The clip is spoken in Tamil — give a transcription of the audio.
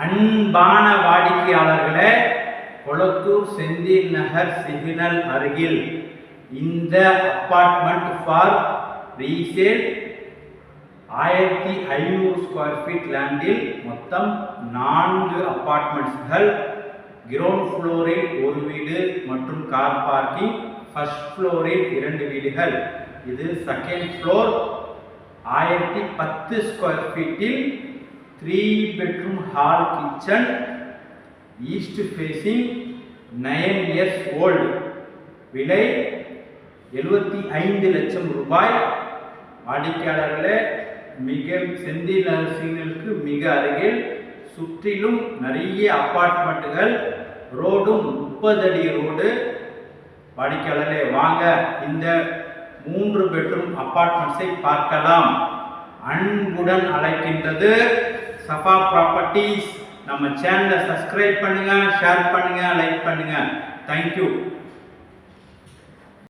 அன்பான வாடிக்கையாளர்களே, கொளத்தூர் செந்தில் நகர் சிக்னல் அருகில் இந்த apartment for resale 1500 square feet லேண்டில் மொத்தம் 4 அப்பார்ட்மெண்ட்ஸ்கள். கிரவுண்ட் ஃப்ளோரில் ஒரு வீடு மற்றும் கார் பார்க்கிங், ஃபர்ஸ்ட் ஃப்ளோரில் 2 வீடுகள். இது செகண்ட் ஃப்ளோர். 1010 ஸ்கொயர் ஃபீட்டில் 3 bedroom hall kitchen, east facing, 9 years old. விலை 75 லட்சம் ரூபாய். வாடிக்கையாளர்களே, மிக செந்தில் நகர் சிக்னலுக்கு மிக அருகில் சுற்றிலும் நிறைய அப்பார்ட்மெண்ட்டுகள், ரோடும் 30 அடி ரோடு. வாடிக்கையாளர்களே, வாங்க இந்த 3 பெட்ரூம் அப்பார்ட்மெண்ட்ஸை பார்க்கலாம். அன்புடன் அழைக்கின்றது சஃபா ப்ராப்பர்ட்டிஸ். நம்ம சேனலை சப்ஸ்கிரைப் பண்ணுங்க, ஷேர் பண்ணுங்க, லைக் பண்ணுங்க. தேங்க்யூ.